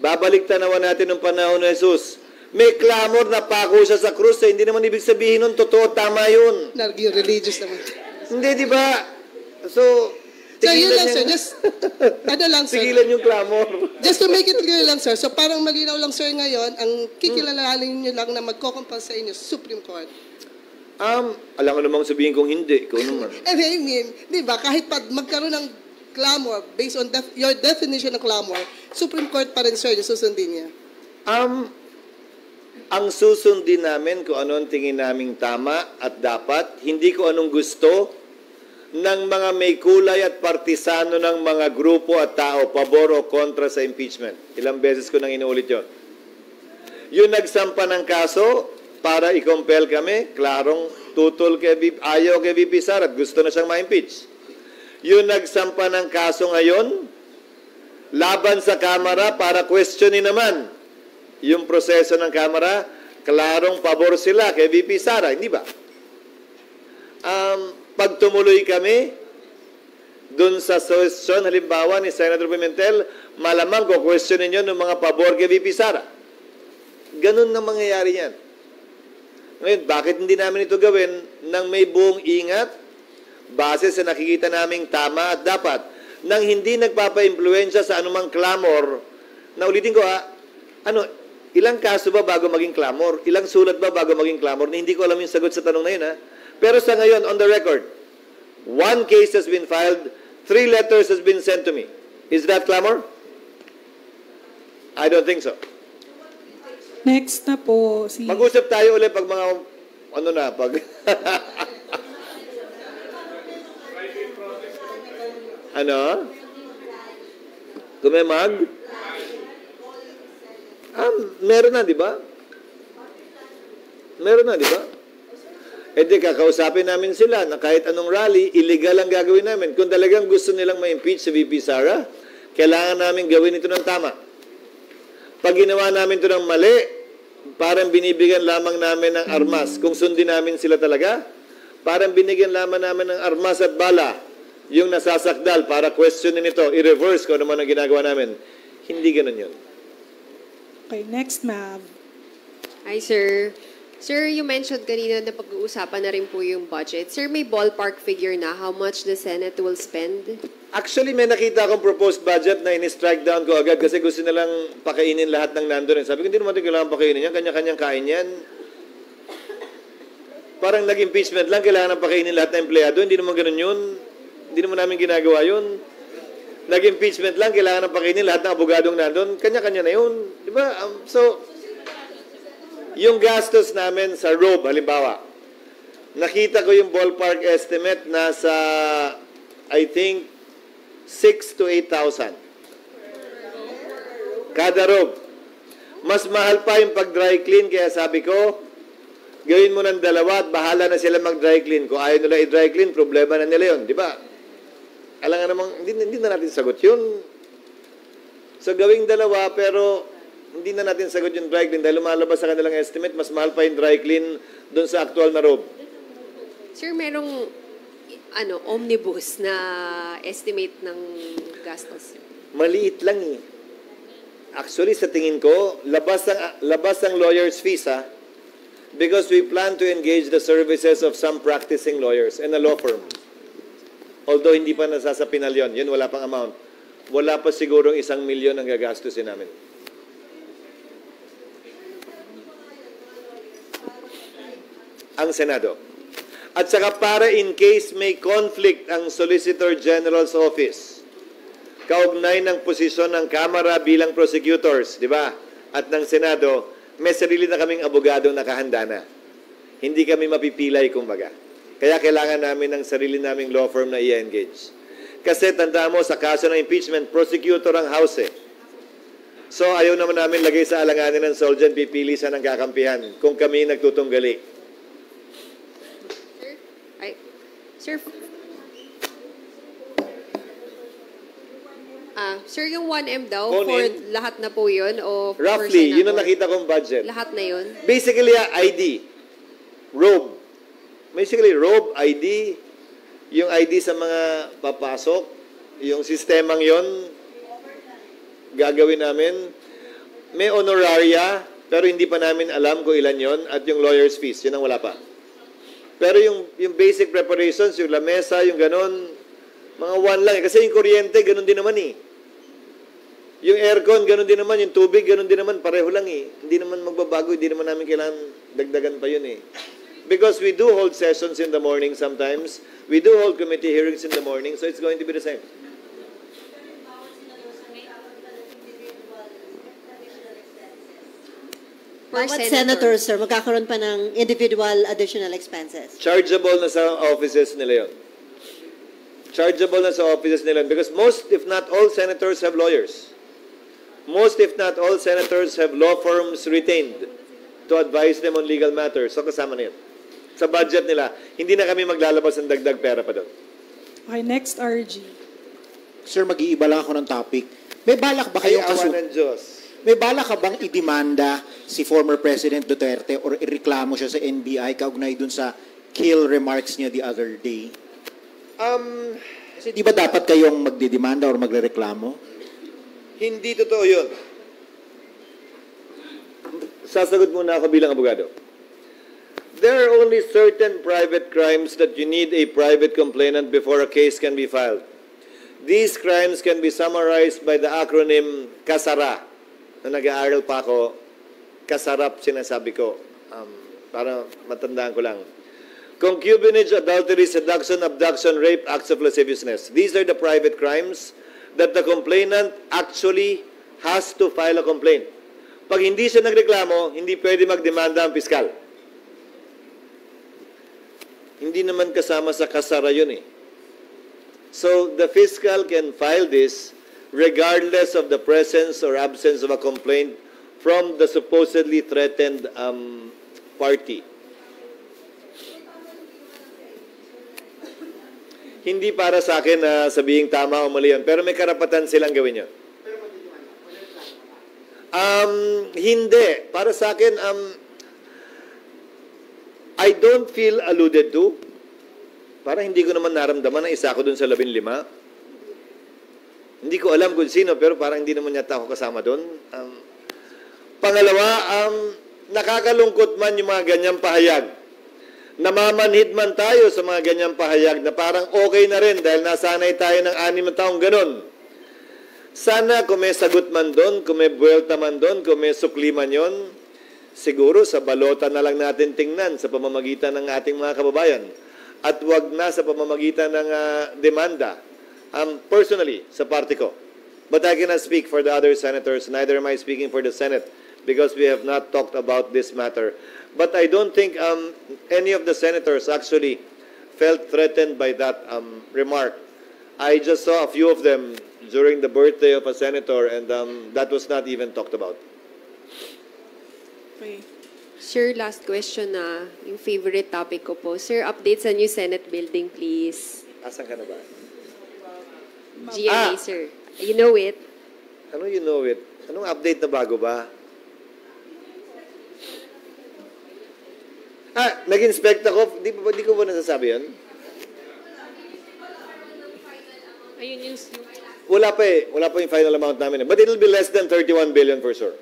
babalik tanawan natin ng panahon ni Jesus. May clamor na pako siya sa krus. Hindi naman ibig sabihin nun, totoo, tama yun. Naging religious naman. Hindi, di ba? So, yun lang, sir. Just, sir. Tigilan yung clamor. Just to make it clear lang, sir. So, parang malinaw lang, sir, ngayon, ang kikilalanin nyo lang na magkocompel sa inyo, Supreme Court. Alam ko namang sabihin kong hindi. Ikaw naman. And I mean, di ba, kahit pa magkaroon ng clamor, based on your definition ng clamor, Supreme Court pa rin, sir, yung susundin niya. Ang susundin namin kung ano ang tingin naming tama at dapat, hindi ko anong gusto ng mga may kulay at partisano ng mga grupo at tao, pabor o kontra sa impeachment. Ilang beses ko nang inuulit yon. Yung nagsampa ng kaso para i-compel kami, klarong tutol ayaw kay VP Sara at gusto na siyang ma-impeach. Yung nagsampa ng kaso ngayon, laban sa Kamara para questionin naman yung proseso ng Kamara, klarong pabor sila kay VP Sara, hindi ba? Pag tumuloy kami dun sa suggestion, halimbawa ni Senator Pimentel, malamang ko questionin nyo ng mga pabor kay VP Sara. Ganun na mangyayari yan. Ngayon, bakit hindi namin ito gawin nang may buong ingat, base sa nakikita naming tama at dapat, nang hindi nagpapa-impluensya sa anumang clamor, na ulitin ko ilang kaso ba bago maging clamor? Ilang sulat ba bago maging clamor? Hindi ko alam yung sagot sa tanong na yun Pero sa ngayon, on the record, 1 case has been filed, 3 letters has been sent to me. Is that clamor? I don't think so. Next na po si... Mag-usap tayo ulit pag mga, pag... Kumemag? Meron na, di ba? Kakausapin namin sila na kahit anong rally, illegal ang gagawin namin. Kung talagang gusto nilang ma-impeach si VP Sara, kailangan namin gawin ito ng tama. Pag ginawa namin ito ng mali, parang binibigyan lamang namin ng armas. Kung sundin namin sila talaga, parang binigyan lamang namin ng armas at bala yung nasasakdal para questionin ito, i-reverse kung ano man ang ginagawa namin. Hindi ganun yun. Okay, next, Mav. Hi, sir. Sir, you mentioned kanina na pag-uusapan na rin po yung budget. Sir, may ballpark figure na how much the Senate will spend? Actually, may nakita akong proposed budget na in-strike down ko agad kasi gusto nilang pakainin lahat ng nandun. Sabi ko, hindi naman kailangan pakainin yan. Kanya-kanyang kain yan. Parang nag-impeachment lang, kailangan pakainin lahat ng empleyado. Hindi naman ganun yun. Hindi naman namin ginagawa yun. nag-impeachment lang, kailangan ng pakinin lahat ng abogadong nandun, kanya-kanya na yun. Di ba? So, yung gastos namin sa robe, halimbawa, nakita ko yung ballpark estimate nasa, I think, 6,000 to 8,000. Kada robe. Mas mahal pa yung pag-dry clean, kaya sabi ko, gawin mo ng dalawa at bahala na sila mag-dry clean. Kung ayaw nila i-dry clean, problema na nila yun. Di ba? Alam nga namang, hindi na natin sagot yun. So, gawing dalawa, pero hindi na natin sagot yung dry clean dahil lumalabas sa kanilang estimate, mas mahal pa yung dry clean doon sa actual na robe. Sir, merong omnibus na estimate ng gastos. Maliit lang eh. Actually, sa tingin ko, labas ang lawyer's fees, ha? Because we plan to engage the services of some practicing lawyers and a law firm. Although hindi pa nasasapinal yun, wala pang amount. Wala pa sigurong 1 milyon ang gagastusin namin. Ang Senado. At saka para in case may conflict ang Solicitor General's Office, kaugnay ng posisyon ng Kamara bilang prosecutors, di ba? At ng Senado, may sarili na kaming abogadong nakahanda na. Hindi kami mapipilay, kumbaga. Kaya kailangan namin ng sarili naming law firm na i-engage. Kasi tandaan mo, sa kaso ng impeachment, prosecutor ang House eh. So ayaw naman namin lagay sa alanganin ng Solgen, pipili siya ng kakampihan kung kami nagtutunggali. Sir, yung 1M daw, Phone for in. lahat na po yun? O Roughly, yun ang nakita kong budget. Lahat na yun? Basically, ID, robe. Basically, robe, ID, yung ID sa mga papasok, yung sistemang yon gagawin namin. May honoraria, pero hindi pa namin alam kung ilan yon at yung lawyer's fees, yun ang wala pa. Pero yung basic preparations, yung lamesa, yung ganon, mga 1 lang. Kasi yung kuryente, ganon din naman eh. Yung aircon, ganon din naman. Yung tubig, ganon din naman. Pareho lang eh. Hindi naman magbabago. Hindi naman namin kailangan dagdagan pa yun eh. Because we do hold sessions in the morning sometimes. We do hold committee hearings in the morning. So it's going to be the same. Bawat senator, sir, magkakaroon pa ng individual additional expenses. Chargeable na sa offices nila yun. Chargeable na sa offices nila yun. Because most, if not all, senators have lawyers. Most, if not all, senators have law firms retained to advise them on legal matters. So kasama na yun. Sa budget nila, hindi na kami maglalabas ng dagdag pera pa doon. Okay, next, RG. Sir, mag-iiba lang ako ng topic. May balak ba kayong awa ng Diyos. May balak ka bang idemanda si former President Duterte or ireklamo siya sa NBI kaugnay dun sa kill remarks niya the other day? Kasi di ba dapat kayong magdidemanda or magrereklamo? Hindi totoo yun. Sasagot muna ako bilang abogado. There are only certain private crimes that you need a private complainant before a case can be filed. These crimes can be summarized by the acronym KASARA. Na nag-aaral pa ako, kasarap sinasabi ko. Para matandaan ko lang. Concubinage, adultery, seduction, abduction, rape, acts of lasciviousness. These are the private crimes that the complainant actually has to file a complaint. Pag hindi siya nagreklamo, hindi pwede magdemanda ang piskal. Hindi naman kasama sa kasara yun eh. So, the fiscal can file this regardless of the presence or absence of a complaint from the supposedly threatened party. Hindi para sa akin na sabihing tama o mali yun, pero may karapatan silang gawin yun. Hindi. Para sa akin, I don't feel alluded to. Parang hindi ko naman naramdaman na isa ako dun sa 15. Hindi ko alam kung sino, pero parang hindi naman yata ako kasama dun. Pangalawa, nakakalungkot man yung mga ganyang pahayag. Namamanhid man tayo sa mga ganyang pahayag na parang okay na rin dahil nasanay tayo ng 6 na taong ganun. Sana kung may sagot man doon, kung may buwelta man doon, kung may sukli man yun, siguro sa balota na lang natin tingnan sa pamamagitan ng ating mga kababayan. At wag na sa pamamagitan ng demanda. Personally, sa party ko. But I cannot speak for the other senators, neither am I speaking for the Senate because we have not talked about this matter. But I don't think any of the senators actually felt threatened by that remark. I just saw a few of them during the birthday of a senator, and that was not even talked about. Okay. Sir, last question na, yung favorite topic ko po. Sir, update sa new Senate building, please. Asan ka na ba? GMA, sir. You know it. Ano you know it? Anong update na bago ba? Nag-inspect ako. Di ko ba nasasabi yan? Ayun yung... Wala pa eh. Wala pa yung final amount namin. But it'll be less than 31 billion for sure.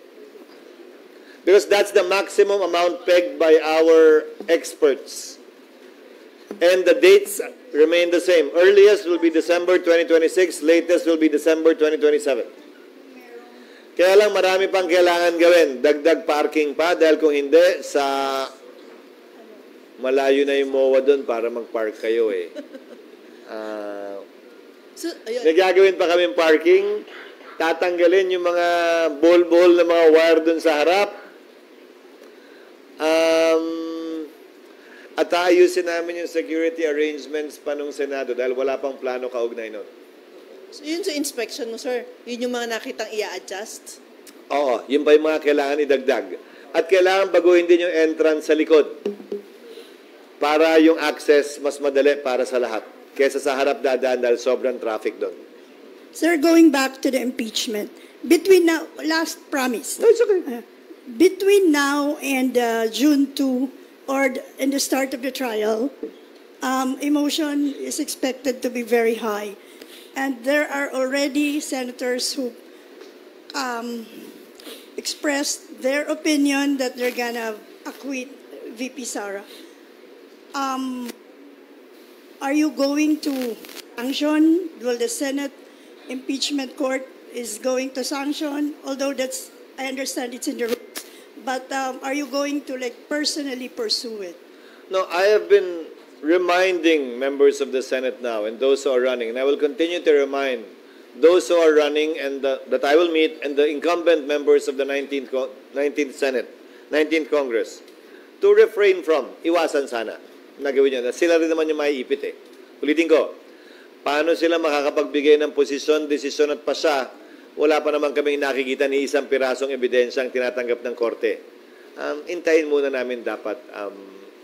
Because that's the maximum amount pegged by our experts. And the dates remain the same. Earliest will be December 2026. Latest will be December 2027. Kaya lang marami pang kailangan gawin. Dagdag parking pa dahil kung hindi, sa malayo na yung MOA doon para mag-park kayo eh. Nagagawin pa kami parking, tatanggalin yung mga bol-bol na mga wire doon sa harap, at ayusin namin yung security arrangements pa nung Senado dahil wala pang plano kaugnay nun. So yun sa inspection mo, sir, yun yung mga nakitang i-adjust? Oo, yun pa yung mga kailangan idagdag. At kailangan baguhin din yung entrance sa likod para yung access mas madali para sa lahat. Kesa sa harap dadaan dahil sobrang traffic doon. Sir, going back to the impeachment, between now, last promise. No, it's okay. Between now and June 2 or in the start of the trial, emotion is expected to be very high. And there are already senators who expressed their opinion that they're gonna acquit VP Sara. Are you going to sanction? Will the Senate impeachment court is going to sanction? Although that's, I understand it's in the rules. But are you going to personally pursue it? No, I have been reminding members of the Senate now and those who are running, and I will continue to remind those who are running and that I will meet and the incumbent members of the 19th Senate, 19th Congress, to refrain from, iwasan sana, na gawin nyo. Sila rin naman yung maiipit eh. Ulitin ko, paano sila makakapagbigay ng posisyon, desisyon at pasya, wala pa naman kaming nakikita ni isang pirasong ebidensyang tinatanggap ng korte. Intayin muna namin dapat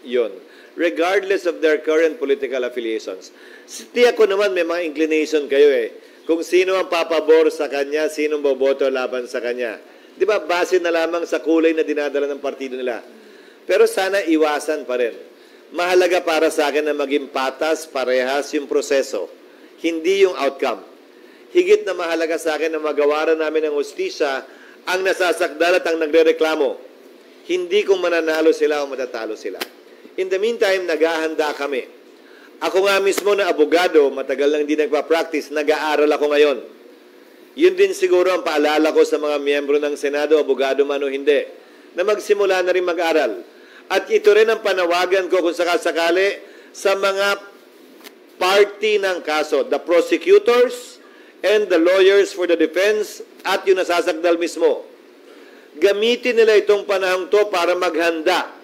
yun. Regardless of their current political affiliations. Tiyak ko naman may mga inclination kayo eh. Kung sino ang papabor sa kanya, sino ang boboto laban sa kanya. Di ba, base na lamang sa kulay na dinadala ng partido nila. Pero sana iwasan pa rin. Mahalaga para sa akin na maging patas, parehas yung proseso, hindi yung outcome. Higit na mahalaga sa akin na magawaran namin ng hustisya ang nasasakdal at ang nagrereklamo. Hindi kung mananalo sila o matatalo sila. In the meantime, naghahanda kami. Ako nga mismo na abogado, matagal lang hindi nagpa-practice, nag-aaral ako ngayon. Yun din siguro ang paalala ko sa mga miyembro ng Senado, abogado man o hindi, na magsimula na rin mag-aral. At ito rin ang panawagan ko kung sakasakali sa mga party ng kaso, the prosecutors and the lawyers for the defense at yung nasasakdal mismo. Gamitin nila itong panahong to para maghanda.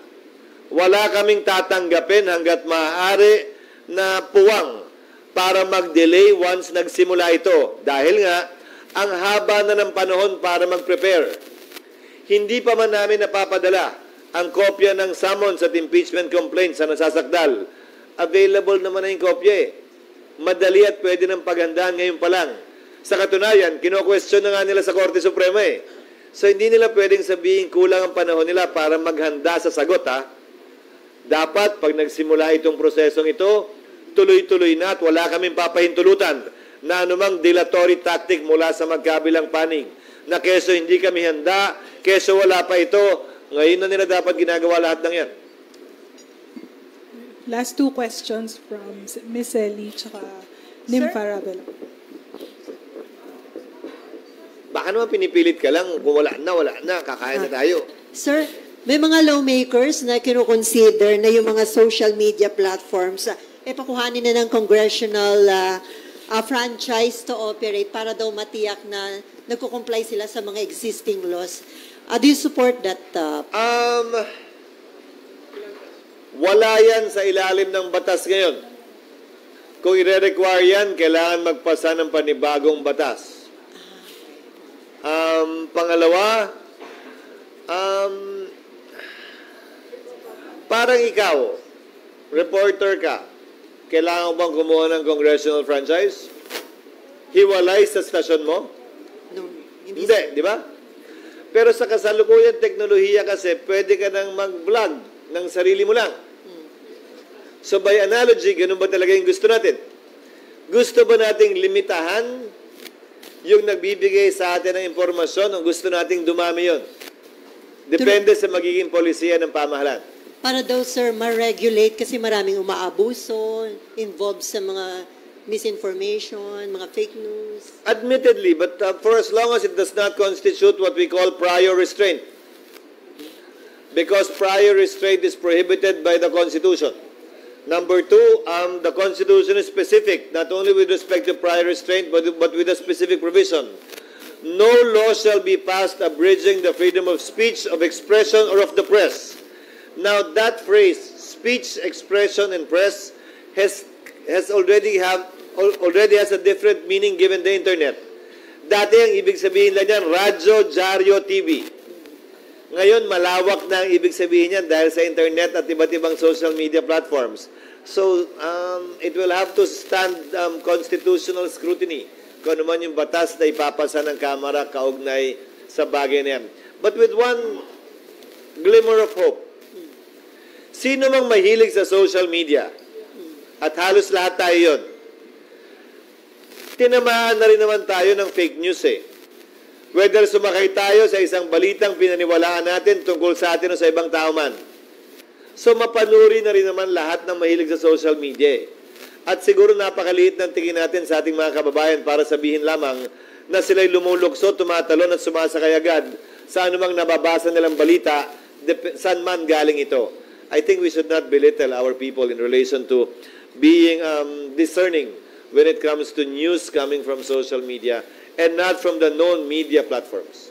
Wala kaming tatanggapin hanggat maaari na puwang para mag-delay once nagsimula ito. Dahil nga, ang haba na ng panahon para mag-prepare. Hindi pa man namin napapadala ang kopya ng summons at impeachment complaint sa nasasakdal. Available naman na yung kopya eh. Madali at pwede ng paghandaan ngayon pa lang. Sa katunayan, kino-question na nga nila sa Korte Suprema eh. So hindi nila pwedeng sabihin kulang ang panahon nila para maghanda sa sagot ha. Dapat pag nagsimula itong prosesong ito, tuloy-tuloy na at wala kaming papahintulutan na anumang dilatory tactic mula sa magkabilang panig. Na keso hindi kami handa, keso wala pa ito, ngayon na nila dapat ginagawa lahat ng yan. Last two questions from Ms. Ellie tsaka Nim Farabel. Baka naman pinipilit ka lang, kung wala na, kakain na tayo. Sir, may mga lawmakers na kinukonsider na yung mga social media platforms, pakuhanin na ng congressional franchise to operate para daw matiyak na nagko-comply sila sa mga existing laws. Do you support that? Wala yan sa ilalim ng batas ngayon. Kung i-require yan, kailangan magpasa ng panibagong batas. Pangalawa, parang ikaw, reporter ka, kailangan bang kumuha ng congressional franchise? Hiwalay sa stasyon mo? No, Hindi, di ba? Pero sa kasalukuyang teknolohiya kasi, pwede ka nang mag-vlog ng sarili mo lang. So by analogy, ganun ba talaga yung gusto natin? Gusto ba nating limitahan yung nagbibigay sa atin ng impormasyon o gusto nating dumami yon? Depende sa magiging polisiya ng pamahalaan. Para daw, sir, ma-regulate kasi maraming umaabuso, involved sa mga misinformation, mga fake news. Admittedly, but for as long as it does not constitute what we call prior restraint. Because prior restraint is prohibited by the Constitution. Number two, the Constitution is specific, not only with respect to prior restraint, but with a specific provision. No law shall be passed abridging the freedom of speech, of expression, or of the press. Now, that phrase, speech, expression, and press, already has a different meaning given the internet. Dati ang ibig sabihin lang yan, radyo, dyaryo, TV. Ngayon, malawak na ang ibig sabihin niyan dahil sa internet at iba't ibang social media platforms. So, it will have to stand constitutional scrutiny kung ano man yung batas na ipapasa ng Kamara kaugnay sa bagay na yan. But with one glimmer of hope, sino mang mahilig sa social media, at halos lahat tayo yun, tinamaan na rin naman tayo ng fake news eh. Whether sumakay tayo sa isang balitang pinaniwalaan natin tungkol sa atin o sa ibang tao man. So mapanuri na rin naman lahat ng mahilig sa social media. At siguro napakaliit ng tingin natin sa ating mga kababayan para sabihin lamang na sila'y lumulukso, tumatalon at sumasakay agad sa anumang nababasa nilang balita, saan man galing ito. I think we should not belittle our people in relation to being discerning when it comes to news coming from social media and not from the known media platforms.